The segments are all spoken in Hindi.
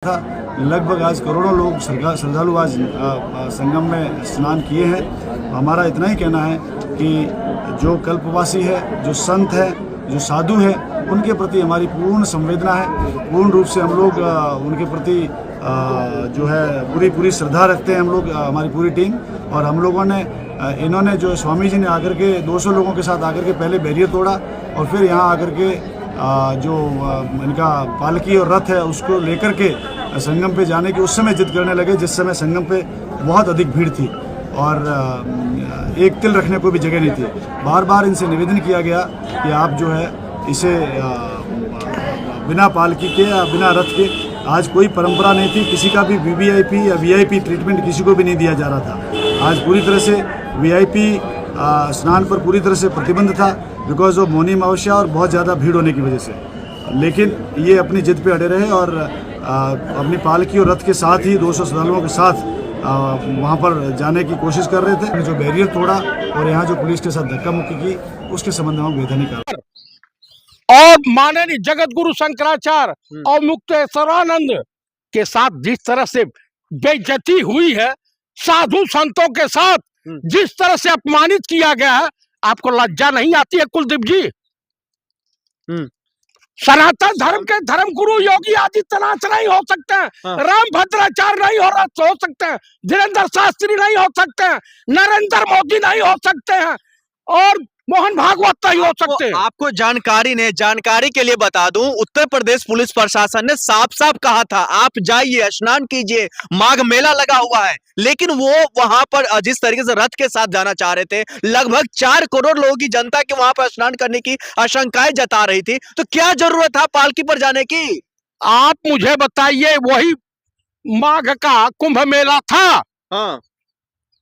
था। लगभग आज करोड़ों लोग श्रद्धालु आज संगम में स्नान किए हैं। हमारा इतना ही कहना है कि जो कल्पवासी है, जो संत है, जो साधु है, उनके प्रति हमारी पूर्ण संवेदना है। पूर्ण रूप से हम लोग उनके प्रति जो है पूरी श्रद्धा रखते हैं हम लोग, हमारी पूरी टीम। और हम लोगों ने इन्होंने जो स्वामी जी ने आकर के 200 लोगों के साथ आकर के पहले बैरियर तोड़ा और फिर यहाँ आकर के जो इनका पालकी और रथ है उसको लेकर के संगम पे जाने की उस समय जिद करने लगे, जिस समय संगम पे बहुत अधिक भीड़ थी और एक तिल रखने को भी जगह नहीं थी। बार बार इनसे निवेदन किया गया कि आप जो है इसे बिना पालकी के या बिना रथ के, आज कोई परंपरा नहीं थी, किसी का भी वीवीआईपी या वीआईपी ट्रीटमेंट किसी को भी नहीं दिया जा रहा था। आज पूरी तरह से वीआईपी स्नान पर पूरी तरह से प्रतिबंध था बिकॉज ऑफ मौनी अमावस्या और बहुत ज़्यादा भीड़ होने की वजह से। लेकिन ये अपनी जिद पे अड़े रहे और अपनी पालकी और रथ के साथ ही 200 श्रद्धालुओं के साथ वहाँ पर जाने की कोशिश कर रहे थे। जो बैरियर तोड़ा और यहाँ जो पुलिस के साथ धक्का मुक्की की, उसके संबंध में हम वैधानिक कार्रवाई। और माननीय जगत गुरु शंकराचार्य और मुक्तेश्वरानंद के साथ जिस तरह से बेइज्जती हुई है, साधु संतों के साथ जिस तरह से अपमानित किया गया है, आपको लज्जा नहीं आती है कुलदीप जी? सनातन धर्म के धर्म गुरु योगी आदित्यनाथ नहीं हो सकते हैं, राम भद्राचार्य नहीं हो सकते हैं, धीरेन्द्र शास्त्री नहीं हो सकते हैं, नरेंद्र मोदी नहीं हो सकते हैं और मोहन भागवत नहीं हो सकते। आपको जानकारी के लिए बता दूं, उत्तर प्रदेश पुलिस प्रशासन ने साफ साफ कहा था आप जाइए, स्नान कीजिए, माघ मेला लगा हुआ है। लेकिन वो वहां पर जिस तरीके से रथ के साथ जाना चाह रहे थे, लगभग 4 करोड़ लोगों की जनता के वहां पर स्नान करने की आशंकाएं जता रही थी, तो क्या जरूरत था पालकी पर जाने की? आप मुझे बताइए, वही माघ का कुंभ मेला था। हाँ।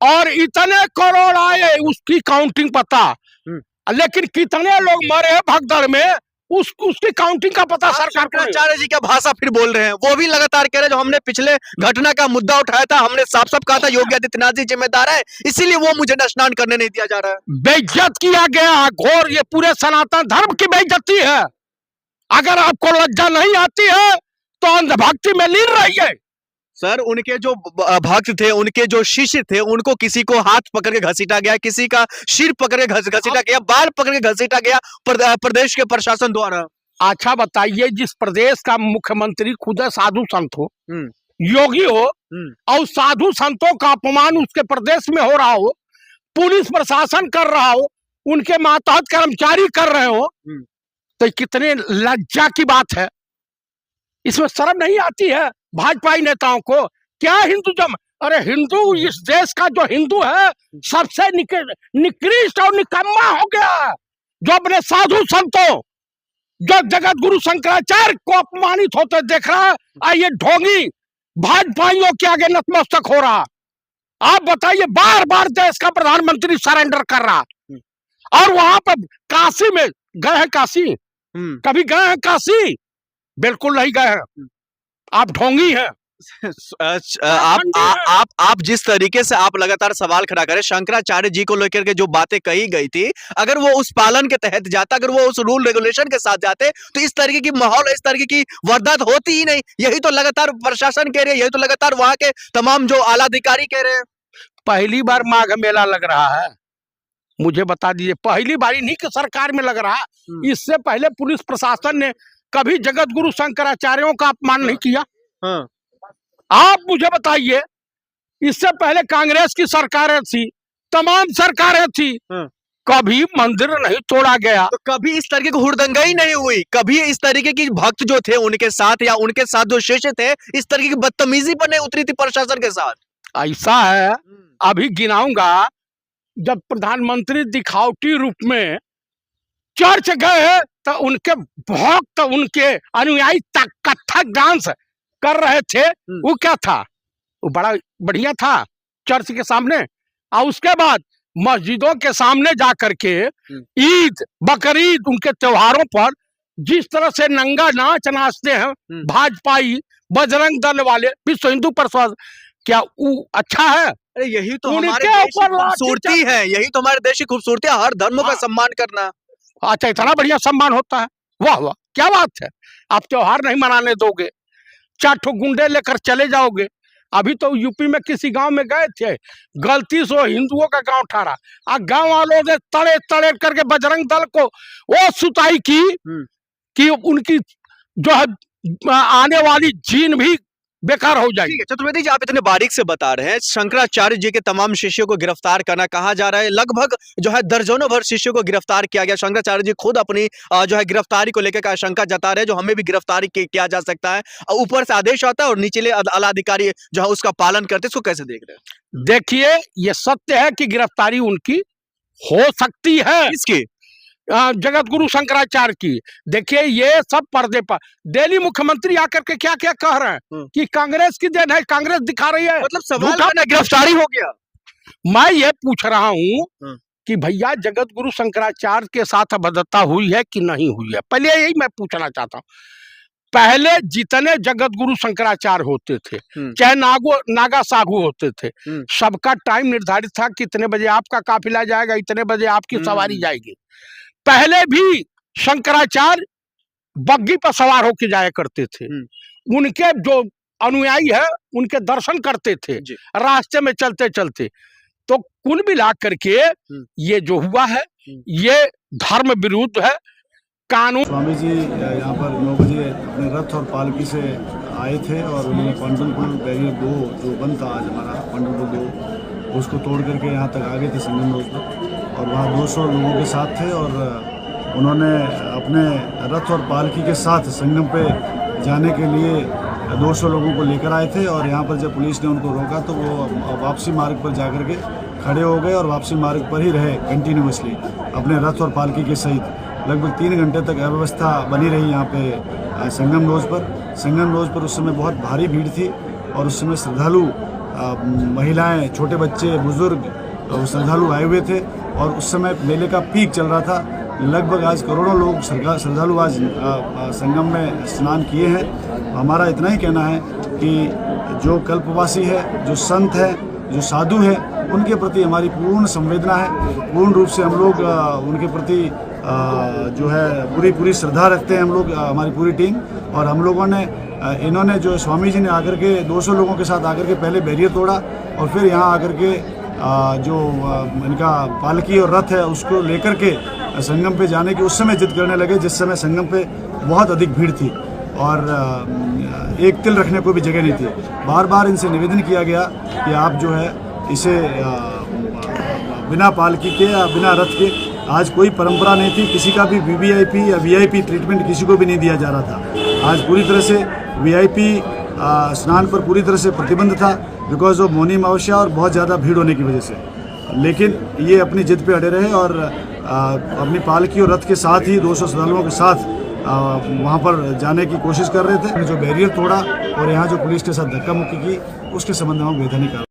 और इतने करोड़ आए, उसकी काउंटिंग पता, लेकिन कितने लोग मरे भगदड़ में उसकी काउंटिंग का पता सरकार को। शंकराचार्य जी क्या भाषा फिर बोल रहे हैं? वो भी लगातार कह रहे हैं, जो हमने पिछले घटना का मुद्दा उठाया था, हमने साफ साफ कहा था योगी आदित्यनाथ जी जिम्मेदार है, इसीलिए वो मुझे स्नान करने नहीं दिया जा रहा है। बेइज्जत किया गया है घोर, ये पूरे सनातन धर्म की बेइज्जती है। अगर आपको लज्जा नहीं आती है तो अंधभक्ति में लीन रहिए। सर, उनके जो भक्त थे, उनके जो शिष्य थे, उनको किसी को हाथ पकड़ के घसीटा गया, किसी का सिर पकड़ के घसीटा गया, बाल पकड़ के घसीटा गया प्रदेश के प्रशासन द्वारा। अच्छा बताइए, जिस प्रदेश का मुख्यमंत्री खुद साधु संत हो, योगी हो, और साधु संतों का अपमान उसके प्रदेश में हो रहा हो, पुलिस प्रशासन कर रहा हो, उनके मातहत कर्मचारी कर रहे हो, तो कितने लज्जा की बात है। इसमें शर्म नहीं आती है भाजपाई नेताओं को? क्या हिंदुज़म, अरे हिंदू, इस देश का जो हिंदू है सबसे निकृष्ट और निकम्मा हो गया, जो अपने साधु संतों, जो जगत गुरु शंकराचार्य को अपमानित होते देख रहा है, ये ढोंगी भाजपाइयों के आगे नतमस्तक हो रहा। आप बताइए, बार बार देश का प्रधानमंत्री सरेंडर कर रहा, और वहां पर काशी में गए हैं? काशी कभी गए हैं? काशी बिल्कुल नहीं गए हैं। आप ढोंगी हैं। आप जिस तरीके से आप लगातार सवाल खड़ा करें, शंकराचार्य जी को लेकर के जो बातें कही गई थी, अगर वो उस पालन के तहत जाता, अगर वो उस रूल रेगुलेशन के साथ जाते, तो इस तरीके की माहौल, इस तरीके की वारदात होती ही नहीं। यही तो लगातार प्रशासन कह रहे हैं, यही तो लगातार वहां के तमाम जो आला अधिकारी कह रहे हैं। पहली बार माघ मेला लग रहा है, मुझे बता दीजिए, पहली बारी नहीं कि सरकार में लग रहा, इससे पहले पुलिस प्रशासन ने कभी जगत गुरु शंकराचार्यों का अपमान नहीं किया। आप मुझे बताइए, इससे पहले कांग्रेस की सरकारें थी, तमाम सरकारें थी, कभी मंदिर नहीं तोड़ा गया, तो कभी इस तरीके की हुड़दंगाई नहीं हुई, कभी इस तरीके की भक्त जो थे उनके साथ या उनके साथ जो शिष्य थे, इस तरीके की बदतमीजी पर नहीं उतरी थी प्रशासन के साथ। ऐसा है, अभी गिनाऊंगा, जब प्रधानमंत्री दिखावटी रूप में चर्च गए तो उनके भक्त, उनके अनुयायी कथक डांस कर रहे थे। वो क्या था? वो बड़ा बढ़िया था चर्च के सामने। और उसके बाद मस्जिदों के सामने जाकर के ईद, बकरीद, उनके त्योहारों पर जिस तरह से नंगा नाच नाचते हैं भाजपाई, बजरंग दल वाले, विश्व हिंदू परिषद, क्या वो अच्छा है? अरे यही तो हमारे देश की खूबसूरती है, यही तो हमारे देश की खूबसूरती है, हर धर्म का सम्मान करना। अच्छा, इतना बढ़िया सम्मान होता है? वाह वाह, क्या बात है। आप त्योहार नहीं मनाने दोगे? 4 ठो गुंडे लेकर चले जाओगे। अभी तो यूपी में किसी गांव में गए थे, गलती से हिंदुओं का गांव ठहरा, गांव वालों ने तड़े तड़े करके बजरंग दल को वो सुताई की कि उनकी जो है आने वाली जीन भी बेकार हो जाएगी। ठीक है चतुर्वेदी जी, आप इतने बारीक से बता रहे हैं, शंकराचार्य जी के तमाम शिष्यों को गिरफ्तार करना कहा जा रहा है, लगभग जो है दर्जनों भर शिष्यों को गिरफ्तार किया गया। शंकराचार्य जी खुद अपनी जो है गिरफ्तारी को लेकर आशंका जता रहे हैं, जो हमें भी गिरफ्तारी किया जा सकता है। ऊपर से आदेश आता है और निचले आला अधिकारी जो है उसका पालन करते हैं, इसको कैसे देख रहे हैं? देखिए, ये सत्य है कि गिरफ्तारी उनकी हो सकती है, इसकी जगत गुरु शंकराचार्य की। देखिए, ये सब पर्दे पर दिल्ली मुख्यमंत्री आकर के क्या क्या कह रहे हैं कि कांग्रेस की देन है, कांग्रेस दिखा रही है। मतलब सवाल गिरफ्तारी हो गया। मैं ये पूछ रहा हूँ कि भैया जगत गुरु शंकराचार्य के साथ अभद्रता हुई है कि नहीं हुई है, पहले यही मैं पूछना चाहता हूँ। पहले जितने जगत गुरु शंकराचार्य होते थे, चाहे नागा साधु होते थे, सबका टाइम निर्धारित था, कितने बजे आपका काफिला जाएगा, इतने बजे आपकी सवारी जाएगी। पहले भी शंकराचार्य बग्गी पर सवार होकर जाया करते थे, उनके जो अनुयायी है उनके दर्शन करते थे रास्ते में चलते चलते। तो कुल मिला करके ये जो हुआ है ये धर्म विरुद्ध है। कानून स्वामी जी यहाँ पर 9 बजे अपने रथ और पालकी से आए थे और उन्होंने क्वांटम पुल बैरियर 2 जो बंद था आज हमारा क्वांटम पुल 2, उसको तोड़ करके यहाँ तक आ गए थे संगम रोड पर, और वहाँ 200 लोगों के साथ थे और उन्होंने अपने रथ और पालकी के साथ संगम पे जाने के लिए 200 लोगों को लेकर आए थे। और यहाँ पर जब पुलिस ने उनको रोका तो वो वापसी मार्ग पर जाकर के खड़े हो गए और वापसी मार्ग पर ही रहे कंटिन्यूसली अपने रथ और पालकी के सहित। लगभग 3 घंटे तक अव्यवस्था बनी रही यहाँ पे संगम रोड पर। संगम रोड पर उस समय बहुत भारी भीड़ थी और उस समय श्रद्धालु महिलाएं, छोटे बच्चे, बुजुर्ग श्रद्धालु आए हुए थे और उस समय मेले का पीक चल रहा था। लगभग आज करोड़ों लोग श्रद्धालु आज संगम में स्नान किए हैं। हमारा इतना ही कहना है कि जो कल्पवासी है, जो संत है, जो साधु है, उनके प्रति हमारी पूर्ण संवेदना है। पूर्ण रूप से हम लोग उनके प्रति जो है पूरी श्रद्धा रखते हैं हम लोग, हमारी पूरी टीम। और हम लोगों ने इन्होंने जो स्वामी जी ने आकर के 200 लोगों के साथ आकर के पहले बैरियर तोड़ा और फिर यहाँ आकर के जो इनका पालकी और रथ है उसको लेकर के संगम पे जाने की उस समय जिद करने लगे जिस समय संगम पे बहुत अधिक भीड़ थी और एक तिल रखने को भी जगह नहीं थी। बार बार इनसे निवेदन किया गया कि आप जो है इसे बिना पालकी के या बिना रथ के, आज कोई परंपरा नहीं थी, किसी का भी वीवीआईपी या वीआईपी ट्रीटमेंट किसी को भी नहीं दिया जा रहा था। आज पूरी तरह से वीआईपी स्नान पर पूरी तरह से प्रतिबंध था बिकॉज ऑफ मौनी अमावस्या और बहुत ज़्यादा भीड़ होने की वजह से। लेकिन ये अपनी जिद पे अड़े रहे और अपनी पालकी और रथ के साथ ही 200 श्रद्धालुओं के साथ वहाँ पर जाने की कोशिश कर रहे थे। जो बैरियर तोड़ा और यहाँ जो पुलिस के साथ धक्का मुक्की की उसके संबंध में हम वैधानिक